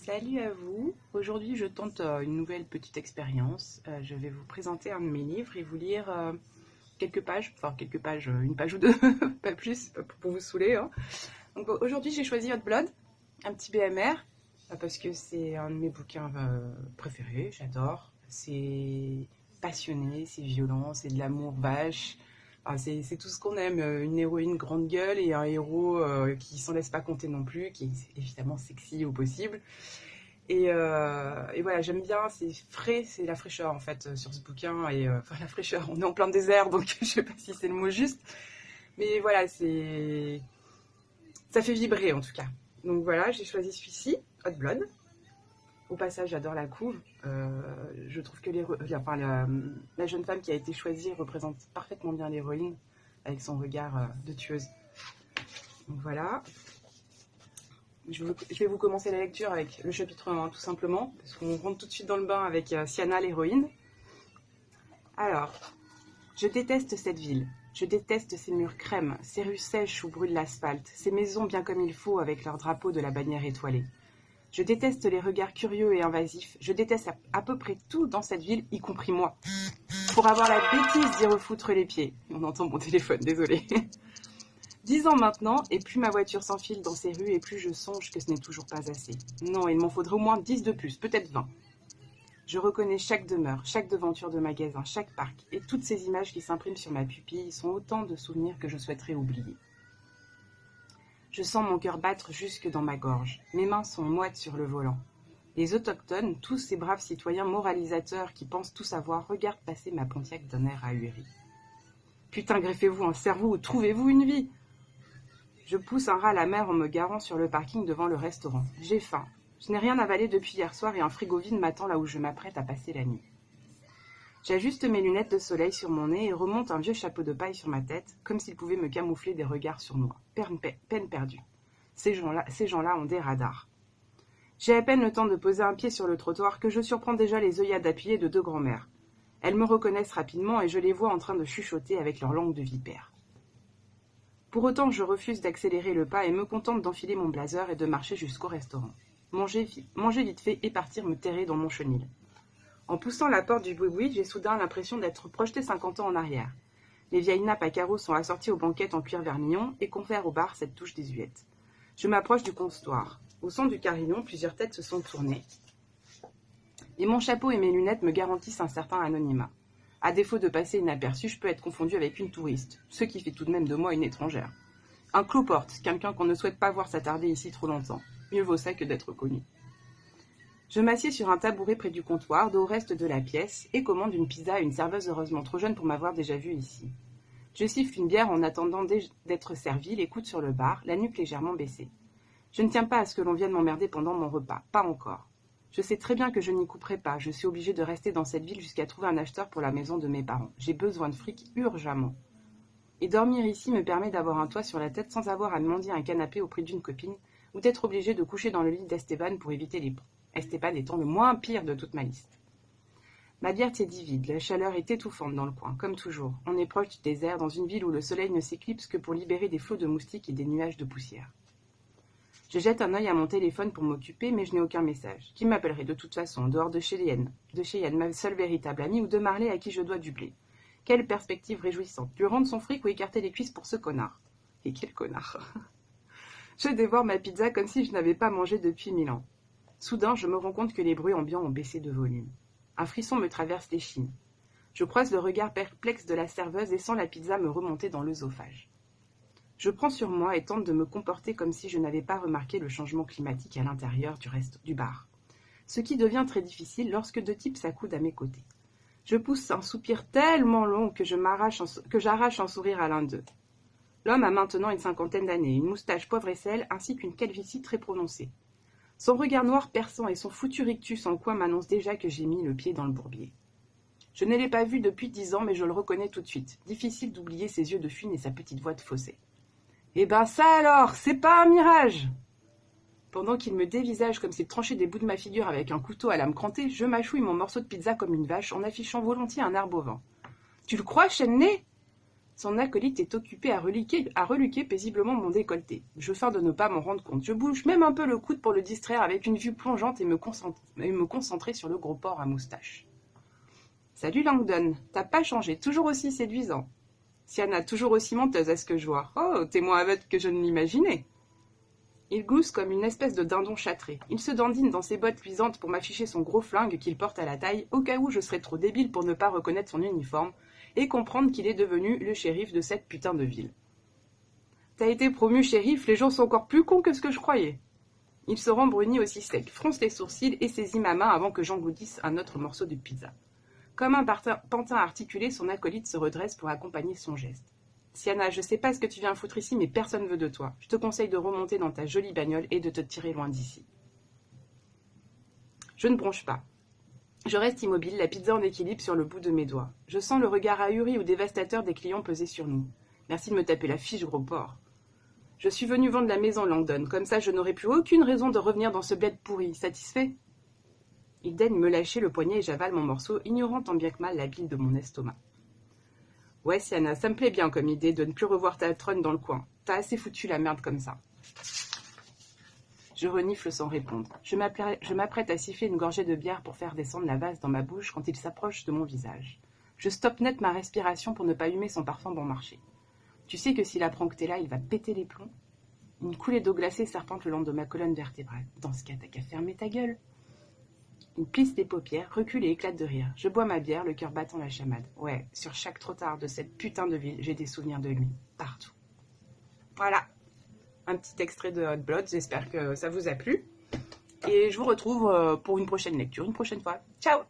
Salut à vous. Aujourd'hui, je tente une nouvelle petite expérience. Je vais vous présenter un de mes livres et vous lire quelques pages, une page ou deux, pas plus, pour vous saouler, hein. Donc aujourd'hui, j'ai choisi Hot Blood, un petit BMR, parce que c'est un de mes bouquins préférés. J'adore. C'est passionné, c'est violent, c'est de l'amour vache. Enfin, c'est tout ce qu'on aime. Une héroïne grande gueule et un héros qui s'en laisse pas compter non plus, qui est évidemment sexy au possible. Et voilà, j'aime bien, c'est frais, c'est la fraîcheur en fait sur ce bouquin. Enfin, la fraîcheur, on est en plein désert, donc je sais pas si c'est le mot juste. Mais voilà, ça fait vibrer en tout cas. Donc voilà, j'ai choisi celui-ci, Hot Blood. Au passage, j'adore la couve. Je trouve que la jeune femme qui a été choisie représente parfaitement bien l'héroïne avec son regard de tueuse. Donc voilà. Je vais vous commencer la lecture avec le chapitre 1, tout simplement, parce qu'on rentre tout de suite dans le bain avec Sienna, l'héroïne. Alors, je déteste cette ville. Je déteste ces murs crème, ces rues sèches où brûle l'asphalte, ces maisons bien comme il faut avec leur drapeau de la bannière étoilée. Je déteste les regards curieux et invasifs. Je déteste à peu près tout dans cette ville, y compris moi. Pour avoir la bêtise d'y refoutre les pieds. On entend mon téléphone, désolé. 10 ans maintenant, et plus ma voiture s'enfile dans ces rues, et plus je songe que ce n'est toujours pas assez. Non, il m'en faudrait au moins 10 de plus, peut-être 20. Je reconnais chaque demeure, chaque devanture de magasin, chaque parc, et toutes ces images qui s'impriment sur ma pupille sont autant de souvenirs que je souhaiterais oublier. Je sens mon cœur battre jusque dans ma gorge. Mes mains sont moites sur le volant. Les autochtones, tous ces braves citoyens moralisateurs qui pensent tout savoir, regardent passer ma Pontiac d'un air ahuri. Putain, greffez-vous un cerveau ou trouvez-vous une vie! Je pousse un rat à la mer en me garant sur le parking devant le restaurant. J'ai faim. Je n'ai rien avalé depuis hier soir et un frigo vide m'attend là où je m'apprête à passer la nuit. J'ajuste mes lunettes de soleil sur mon nez et remonte un vieux chapeau de paille sur ma tête, comme s'il pouvait me camoufler des regards sournois. Peine perdue. Ces gens-là ont des radars. J'ai à peine le temps de poser un pied sur le trottoir que je surprends déjà les œillades appuyées de deux grands-mères. Elles me reconnaissent rapidement et je les vois en train de chuchoter avec leur langue de vipère. Pour autant, je refuse d'accélérer le pas et me contente d'enfiler mon blazer et de marcher jusqu'au restaurant. Manger vite fait et partir me terrer dans mon chenil. En poussant la porte du boui-boui, j'ai soudain l'impression d'être projeté 50 ans en arrière. Les vieilles nappes à carreaux sont assorties aux banquettes en cuir vermillon et confèrent au bar cette touche désuète. Je m'approche du comptoir. Au son du carillon, plusieurs têtes se sont tournées. Et mon chapeau et mes lunettes me garantissent un certain anonymat. À défaut de passer inaperçu, je peux être confondue avec une touriste, ce qui fait tout de même de moi une étrangère. Un cloporte, quelqu'un qu'on ne souhaite pas voir s'attarder ici trop longtemps. Mieux vaut ça que d'être connu. Je m'assieds sur un tabouret près du comptoir, dos au reste de la pièce, et commande une pizza à une serveuse heureusement trop jeune pour m'avoir déjà vue ici. Je siffle une bière en attendant d'être servie, les coudes sur le bar, la nuque légèrement baissée. Je ne tiens pas à ce que l'on vienne m'emmerder pendant mon repas, pas encore. Je sais très bien que je n'y couperai pas, je suis obligée de rester dans cette ville jusqu'à trouver un acheteur pour la maison de mes parents. J'ai besoin de fric urgemment. Et dormir ici me permet d'avoir un toit sur la tête sans avoir à mendier un canapé au prix d'une copine, ou d'être obligée de coucher dans le lit d'Esteban pour éviter les ponts. Esteban étant le moins pire de toute ma liste. Ma bière tiédit vide, la chaleur est étouffante dans le coin, comme toujours. On est proche du désert, dans une ville où le soleil ne s'éclipse que pour libérer des flots de moustiques et des nuages de poussière. Je jette un œil à mon téléphone pour m'occuper, mais je n'ai aucun message. Qui m'appellerait de toute façon, en dehors de Cheyenne, ma seule véritable amie, ou de Marley à qui je dois du blé. Quelle perspective réjouissante. Lui rendre son fric ou écarter les cuisses pour ce connard. Et quel connard. Je dévore ma pizza comme si je n'avais pas mangé depuis 1000 ans. Soudain, je me rends compte que les bruits ambiants ont baissé de volume. Un frisson me traverse l'échine. Je croise le regard perplexe de la serveuse et sens la pizza me remonter dans l'œsophage. Je prends sur moi et tente de me comporter comme si je n'avais pas remarqué le changement climatique à l'intérieur du bar. Ce qui devient très difficile lorsque deux types s'accoudent à mes côtés. Je pousse un soupir tellement long que j'arrache un sourire à l'un d'eux. L'homme a maintenant une 50aine d'années, une moustache poivre et sel ainsi qu'une calvitie très prononcée. Son regard noir perçant et son foutu rictus en coin m'annoncent déjà que j'ai mis le pied dans le bourbier. Je ne l'ai pas vu depuis 10 ans, mais je le reconnais tout de suite. Difficile d'oublier ses yeux de fune et sa petite voix de fausset. « Eh ben ça alors, c'est pas un mirage !» Pendant qu'il me dévisage comme s'il tranchait des bouts de ma figure avec un couteau à lame crantée, je mâchouille mon morceau de pizza comme une vache en affichant volontiers un air bovin. « Tu le crois, chêne-nez ?» Son acolyte est occupé à reluquer paisiblement mon décolleté. Je feins de ne pas m'en rendre compte. Je bouge même un peu le coude pour le distraire avec une vue plongeante et me concentrer sur le gros porc à moustache. Salut Langdon, t'as pas changé, toujours aussi séduisant. Sienna, toujours aussi menteuse à ce que je vois. Oh, t'es moins aveugle que je ne l'imaginais. Il glousse comme une espèce de dindon châtré. Il se dandine dans ses bottes luisantes pour m'afficher son gros flingue qu'il porte à la taille, au cas où je serais trop débile pour ne pas reconnaître son uniforme et comprendre qu'il est devenu le shérif de cette putain de ville. T'as été promu shérif, les gens sont encore plus cons que ce que je croyais. Il se rembrunit aussi sec, fronce les sourcils et saisit ma main avant que j'engloutisse un autre morceau de pizza. Comme un pantin articulé, son acolyte se redresse pour accompagner son geste. Sienna, je sais pas ce que tu viens foutre ici, mais personne veut de toi. Je te conseille de remonter dans ta jolie bagnole et de te tirer loin d'ici. Je ne bronche pas. Je reste immobile, la pizza en équilibre sur le bout de mes doigts. Je sens le regard ahuri ou dévastateur des clients peser sur nous. Merci de me taper la fiche, gros porc. Je suis venu vendre la maison Langdon, comme ça je n'aurai plus aucune raison de revenir dans ce bled pourri. Satisfait ? Il daigne me lâcher le poignet et j'avale mon morceau, ignorant tant bien que mal la bile de mon estomac. Ouais, Sienna, ça me plaît bien comme idée de ne plus revoir ta trône dans le coin. T'as assez foutu la merde comme ça. Je renifle sans répondre. Je m'apprête à siffler une gorgée de bière pour faire descendre la vase dans ma bouche quand il s'approche de mon visage. Je stoppe net ma respiration pour ne pas humer son parfum bon marché. Tu sais que s'il apprend que t'es là, il va péter les plombs. Une coulée d'eau glacée serpente le long de ma colonne vertébrale. Dans ce cas, t'as qu'à fermer ta gueule. Il plisse les paupières, recule et éclate de rire. Je bois ma bière, le cœur battant la chamade. Ouais, sur chaque trottoir de cette putain de ville, j'ai des souvenirs de lui. Partout. Voilà. Un petit extrait de Hot Blood. J'espère que ça vous a plu. Et je vous retrouve pour une prochaine lecture, une prochaine fois. Ciao!